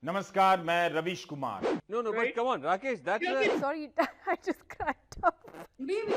नमस्कार, मैं Ravish Kumar. No, but come on, Rakesh, that's Sorry, I just cracked up.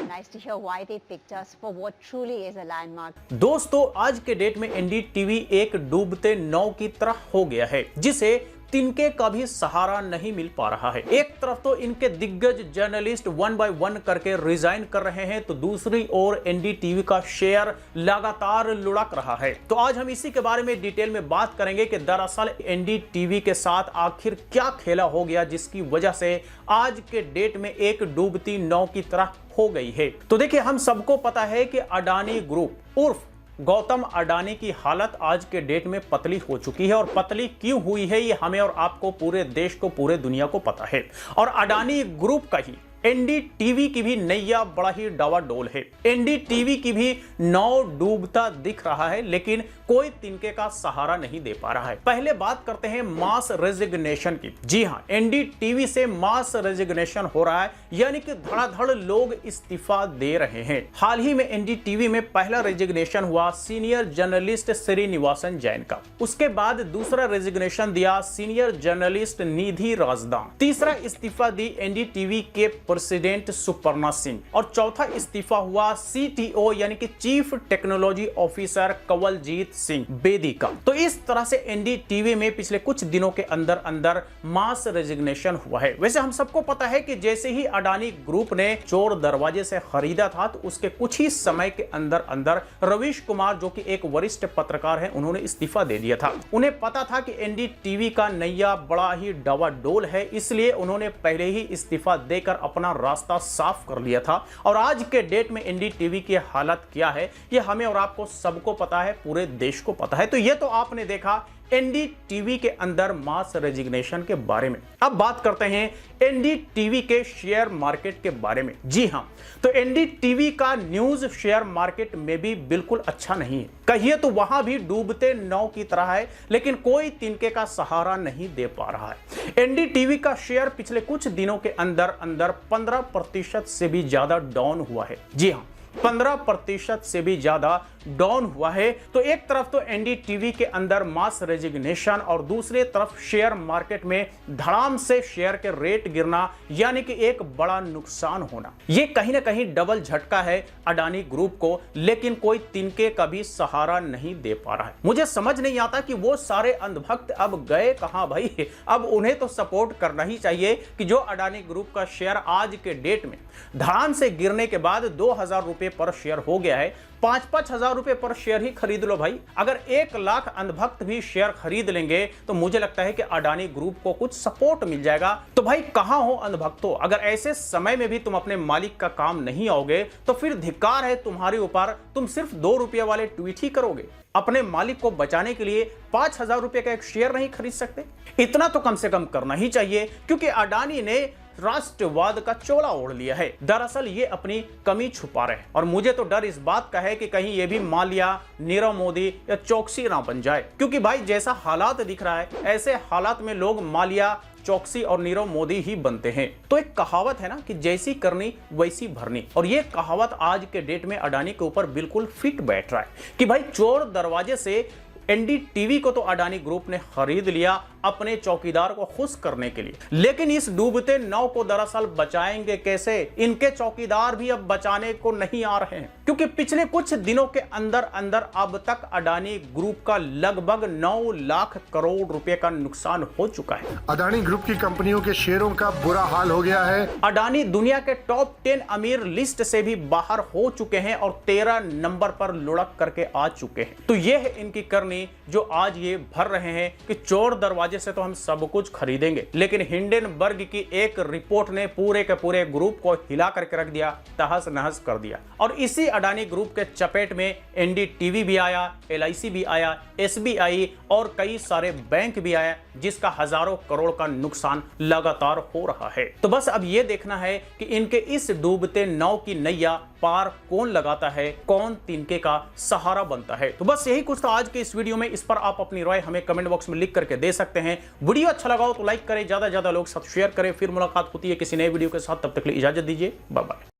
Nice to hear why they picked us for what truly is a landmark. दोस्तों, आज के date में NDTV एक डूबते नाव की तरह हो गया है जिसे तिनके का भी सहारा नहीं मिल पा रहा है। एक तरफ तो इनके दिग्गज जर्नलिस्ट वन बाय वन करके रिजाइन कर रहे हैं, तो दूसरी ओर एनडीटीवी का शेयर लगातार लुढ़क रहा है। तो आज हम इसी के बारे में डिटेल में बात करेंगे कि दरअसल एनडीटीवी के साथ आखिर क्या खेला हो गया जिसकी वजह से आज के डेट में एक डूबती नाव की तरह हो गई है। तो देखिए, हम सबको पता है कि अडानी ग्रुप उर्फ गौतम अडानी की हालत आज के डेट में पतली हो चुकी है, और पतली क्यों हुई है ये हमें और आपको, पूरे देश को, पूरे दुनिया को पता है। और अडानी ग्रुप का ही एनडीटीवी की भी नैया बड़ा ही डावाडोल है। एनडीटीवी की भी नाव डूबता दिख रहा है, लेकिन कोई तिनके का सहारा नहीं दे पा रहा है। पहले बात करते हैं मास रेजिग्नेशन की। जी हां, एनडीटीवी से मास रेजिग्नेशन हो रहा है, यानी कि धड़ाधड़ लोग इस्तीफा दे रहे हैं। हाल ही में एनडीटीवी में पहला रेजिग्नेशन हुआ सीनियर जर्नलिस्ट श्रीनिवासन जैन का। उसके बाद दूसरा रेजिग्नेशन दिया सीनियर जर्नलिस्ट निधि राजदान। तीसरा इस्तीफा दी एनडीटीवी के प्रेसिडेंट सुपर्णा सिंह, और चौथा इस्तीफा हुआ सीटीओ यानी कि chief technology officer Kanwaljit Singh Bedi का। तो इस तरह से एनडीटीवी में पिछले कुछ दिनों के अंदर अंदर मास रेजिग्नेशन हुआ है। वैसे हम सबको पता है कि जैसे ही अडानी ग्रुप ने चोर दरवाजे से खरीदा था, तो उसके कुछ ही समय के अंदर अंदर रवीश कुमार, जो कि एक वरिष्ठ पत्रकार हैं, उन्होंने इस्तीफा दे दिया था। उन्हें पता था कि एनडीटीवी का नैया बड़ा ही डावाडोल है, इसलिए उन्होंने पहले ही इस्तीफा देकर अपना रास्ता साफ कर लिया था। और आज के डेट में एनडीटीवी की हालत क्या है, ये हमें और आपको सबको पता है, पूरे देश को पता है। तो ये तो आपने देखा एनडीटीवी के अंदर मास रेजिग्नेशन के बारे में। अब बात करते हैं एनडीटीवी के शेयर मार्केट के बारे में। जी हां, तो एनडीटीवी का न्यूज शेयर मार्केट में भी बिल्कुल अच्छा नहीं है। कहिए तो वहां भी डूबते नाव की तरह है, लेकिन कोई तिनके का सहारा नहीं दे पा रहा है। एनडीटीवी का शेयर पिछले कुछ दिनों के अंदर अंदर 15% से भी ज्यादा डाउन हुआ है। जी हां, 15% से भी ज्यादा डाउन हुआ है। तो एक तरफ तो एनडीटीवी के अंदर मास रेजिग्नेशन, और दूसरे तरफ शेयर मार्केट में धड़ाम से शेयर के रेट गिरना, यानी कि एक बड़ा नुकसान होना। ये कहीं ना कहीं डबल झटका है अडानी ग्रुप को, लेकिन कोई तिनके का भी सहारा नहीं दे पा रहा है। मुझे समझ नहीं आता कि वो सारे अंधभक्त अब गए कहां भाई। अब उन्हें तो सपोर्ट करना ही चाहिए कि जो अडानी ग्रुप का शेयर आज के डेट में धड़ाम से गिरने के बाद 2000 रुपए पर शेयर हो गया है। 5-5 हजार रुपए पर शेयर ही खरीद लो भाई। अगर 1 लाख अंधभक्त भी शेयर खरीद लेंगे, तो मुझे लगता है कि अडानी ग्रुप को कुछ सपोर्ट मिल जाएगा। तो भाई कहां हो अंधभक्तों, अगर ऐसे समय में भी तुम अपने मालिक का काम नहीं आओगे, तो फिर धिक्कार है तुम्हारे ऊपर। तुम सिर्फ 2 रुपये वाले ट्वीट ही करोगे। अपने मालिक को बचाने के लिए 5000 रुपए का एक शेयर नहीं खरीद सकते? इतना तो कम से कम करना ही चाहिए, क्योंकि अडानी ने राष्ट्रवाद का चोला ओढ़ लिया है। दरअसल ये अपनी कमी छुपा रहे हैं, और मुझे तो डर इस बात का है कि कहीं ये भी माल्या, नीरव मोदी या चौकसी ना बन जाए। क्योंकि भाई जैसा हालात दिख रहा है, ऐसे हालात में लोग माल्या, चौकसी और नीरव मोदी ही बनते हैं। तो एक कहावत है ना कि जैसी करनी वैसी भरनी, और ये कहावत आज के डेट में अडानी के ऊपर बिल्कुल फिट बैठ रहा है कि भाई चोर दरवाजे से एनडीटीवी को तो अडानी ग्रुप ने खरीद लिया अपने चौकीदार को खुश करने के लिए, लेकिन इस डूबते नाव को दरअसल बचाएंगे कैसे? इनके चौकीदार भी अब बचाने को नहीं आ रहे हैं, क्योंकि पिछले कुछ दिनों के अंदर अंदर अब तक अडानी ग्रुप का लगभग 9 लाख करोड़ रुपए का नुकसान हो चुका है। अडानी ग्रुप की कंपनियों के शेयरों का बुरा हाल हो गया है। अडानी दुनिया के टॉप 10 अमीर लिस्ट से भी बाहर हो चुके हैं, और 13 नंबर पर लुढ़क करके आ चुके हैं। तो यह है इनकी करनी, जो आज ये भर रहे हैं कि चोर दरवाजे से तो हम सब कुछ खरीदेंगे, लेकिन हिंडनबर्ग की एक रिपोर्ट ने पूरे के पूरे ग्रुप को हिला करके रख दिया, तहस नहस कर दिया। और इसी अडानी ग्रुप के चपेट में एनडीटीवी भी आया, एलआईसी भी आया, एसबीआई और कई सारे बैंक भी आया, जिसका हजारों करोड़ का नुकसान लगातार हो रहा है। तो बस अब यह देखना है कि इनके इस डूबते नाव की नैया पार कौन लगाता है, कौन तिनके का सहारा बनता है। तो बस यही कुछ था आज के इस वीडियो में। इस पर आप अपनी राय हमें कमेंट बॉक्स में लिख करके दे सकते हैं। वीडियो अच्छा लगा हो तो लाइक करें, ज्यादा से ज्यादा लोग साथ शेयर करें। फिर मुलाकात होती है किसी नए वीडियो के साथ, तब तक के लिए इजाजत दीजिए, बाय बाय।